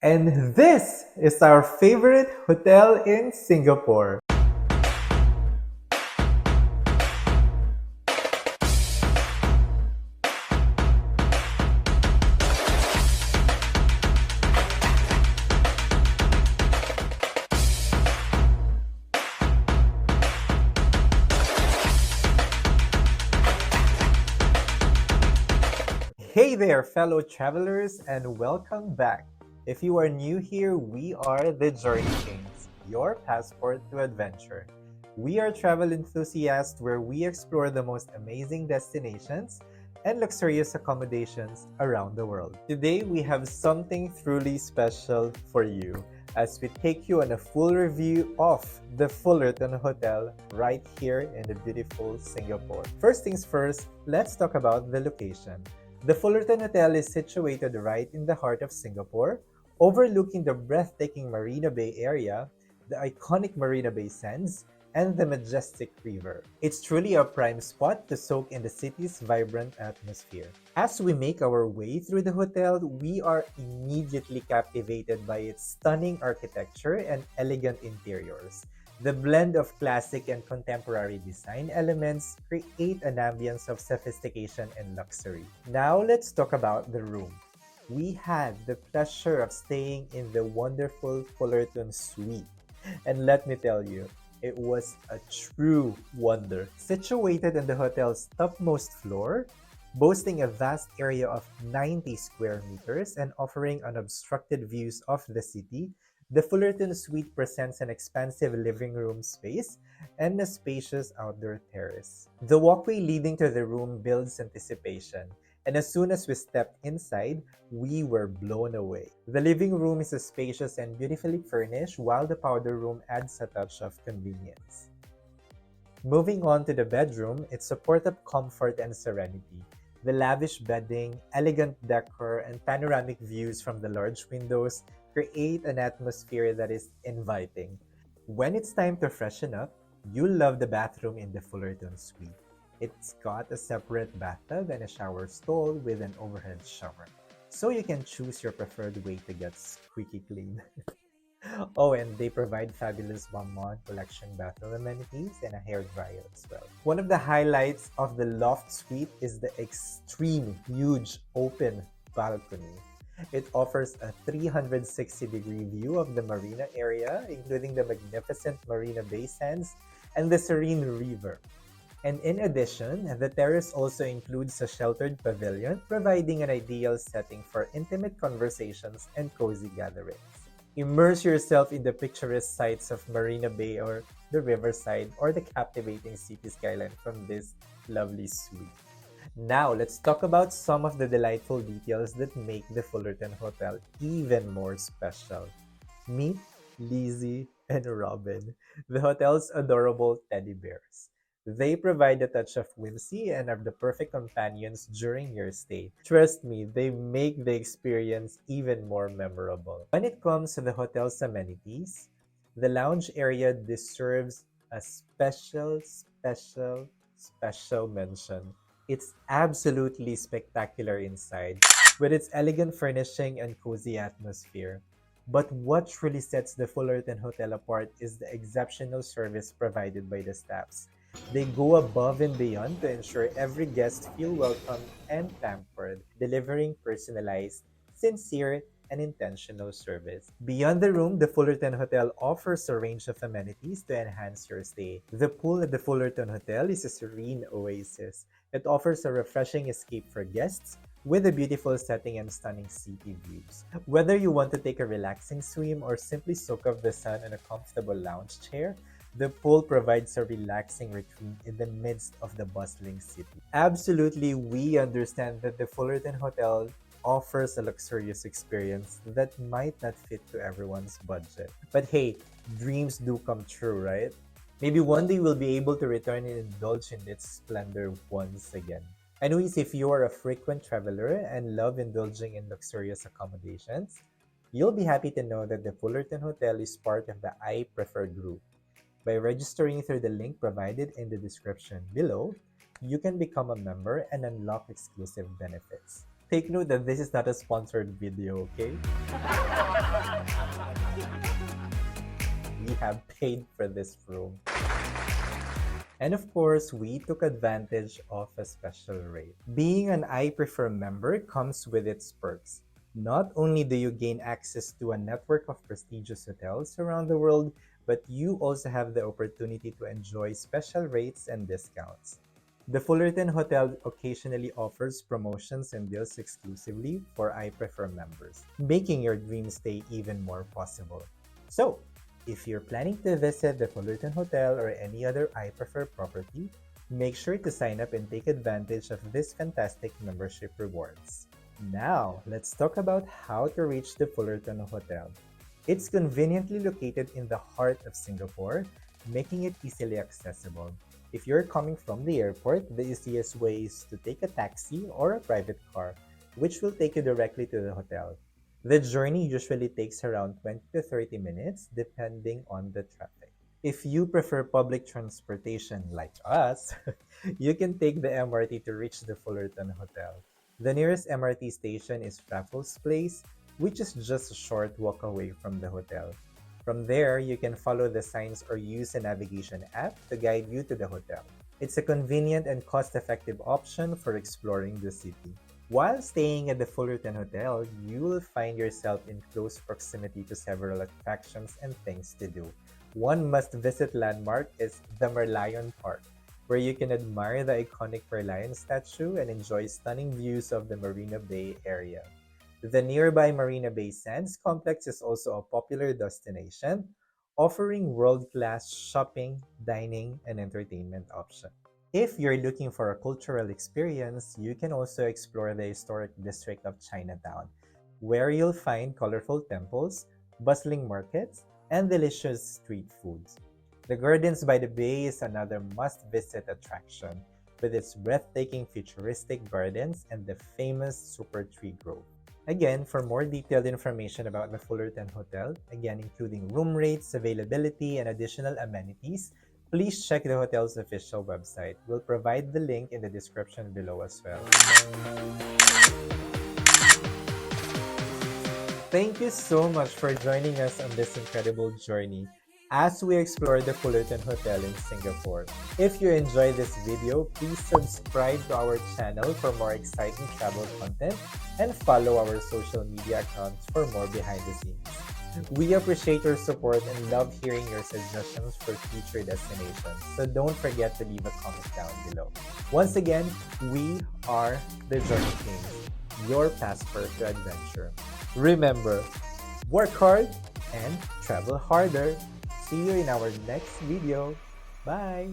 And this is our favorite hotel in Singapore. Hey there, fellow travelers, and welcome back. If you are new here, we are the Journey Kings, your passport to adventure. We are travel enthusiasts where we explore the most amazing destinations and luxurious accommodations around the world. Today, we have something truly special for you as we take you on a full review of the Fullerton Hotel right here in the beautiful Singapore. First things first, let's talk about the location. The Fullerton Hotel is situated right in the heart of Singapore, overlooking the breathtaking Marina Bay area, the iconic Marina Bay Sands, and the majestic river. It's truly a prime spot to soak in the city's vibrant atmosphere. As we make our way through the hotel, we are immediately captivated by its stunning architecture and elegant interiors. The blend of classic and contemporary design elements create an ambience of sophistication and luxury. Now let's talk about the room. We had the pleasure of staying in the wonderful Fullerton Suite. And let me tell you, it was a true wonder. Situated on the hotel's topmost floor, boasting a vast area of 90 square meters and offering unobstructed views of the city, the Fullerton Suite presents an expansive living room space and a spacious outdoor terrace. The walkway leading to the room builds anticipation, and as soon as we stepped inside, we were blown away. The living room is spacious and beautifully furnished, while the powder room adds a touch of convenience. Moving on to the bedroom, it's a port of comfort and serenity. The lavish bedding, elegant decor, and panoramic views from the large windows create an atmosphere that is inviting. When it's time to freshen up, you'll love the bathroom in the Fullerton Suite. It's got a separate bathtub and a shower stall with an overhead shower, so you can choose your preferred way to get squeaky clean. Oh, and they provide fabulous Bonbon collection bathroom amenities and a hair dryer as well. One of the highlights of the loft suite is the extreme huge open balcony. It offers a 360-degree view of the marina area, including the magnificent Marina Bay Sands and the serene river. And in addition, the terrace also includes a sheltered pavilion, providing an ideal setting for intimate conversations and cozy gatherings. Immerse yourself in the picturesque sights of Marina Bay or the riverside or the captivating city skyline from this lovely suite. Now, let's talk about some of the delightful details that make the Fullerton Hotel even more special. Meet Lizzie and Robin, the hotel's adorable teddy bears. They provide a touch of whimsy and are the perfect companions during your stay. Trust me, they make the experience even more memorable. When it comes to the hotel's amenities, the lounge area deserves a special mention. It's absolutely spectacular inside, with its elegant furnishing and cozy atmosphere. But what truly sets the Fullerton Hotel apart is the exceptional service provided by the staffs. They go above and beyond to ensure every guest feel welcome and pampered, delivering personalized, sincere, and intentional service. Beyond the room, the Fullerton Hotel offers a range of amenities to enhance your stay. The pool at the Fullerton Hotel is a serene oasis. It offers a refreshing escape for guests with a beautiful setting and stunning city views. Whether you want to take a relaxing swim or simply soak up the sun in a comfortable lounge chair, the pool provides a relaxing retreat in the midst of the bustling city. Absolutely, we understand that the Fullerton Hotel offers a luxurious experience that might not fit to everyone's budget. But hey, dreams do come true, right? Maybe one day we'll be able to return and indulge in its splendor once again. Anyways, if you are a frequent traveler and love indulging in luxurious accommodations, you'll be happy to know that the Fullerton Hotel is part of the I Prefer group. By registering through the link provided in the description below, you can become a member and unlock exclusive benefits. Take note that this is not a sponsored video, okay? have paid for this room. And of course, we took advantage of a special rate. Being an I Prefer member comes with its perks. Not only do you gain access to a network of prestigious hotels around the world, but you also have the opportunity to enjoy special rates and discounts. The Fullerton Hotel occasionally offers promotions and deals exclusively for I Prefer members, making your dream stay even more possible. So, if you're planning to visit the Fullerton Hotel or any other I Prefer property, make sure to sign up and take advantage of this fantastic membership rewards. Now, let's talk about how to reach the Fullerton Hotel. It's conveniently located in the heart of Singapore, making it easily accessible. If you're coming from the airport, the easiest way is to take a taxi or a private car, which will take you directly to the hotel. The journey usually takes around 20 to 30 minutes depending on the traffic. If you prefer public transportation like us, you can take the MRT to reach the Fullerton Hotel. The nearest MRT station is Raffles Place, which is just a short walk away from the hotel. From there, you can follow the signs or use a navigation app to guide you to the hotel. It's a convenient and cost-effective option for exploring the city. While staying at the Fullerton Hotel, you will find yourself in close proximity to several attractions and things to do. One must-visit landmark is the Merlion Park, where you can admire the iconic Merlion statue and enjoy stunning views of the Marina Bay area. The nearby Marina Bay Sands complex is also a popular destination, offering world-class shopping, dining, and entertainment options. If you're looking for a cultural experience, you can also explore the historic district of Chinatown, where you'll find colorful temples, bustling markets, and delicious street foods. The Gardens by the Bay is another must-visit attraction, with its breathtaking futuristic gardens and the famous Super Tree Grove. Again, for more detailed information about the Fullerton Hotel, again including room rates, availability, and additional amenities, please check the hotel's official website. We'll provide the link in the description below as well. Thank you so much for joining us on this incredible journey as we explore the Fullerton Hotel in Singapore. If you enjoyed this video, please subscribe to our channel for more exciting travel content and follow our social media accounts for more behind the scenes. We appreciate your support and love hearing your suggestions for future destinations, so don't forget to leave a comment down below. Once again, we are the Journey Kings, your passport to adventure. Remember, work hard and travel harder. See you in our next video. Bye!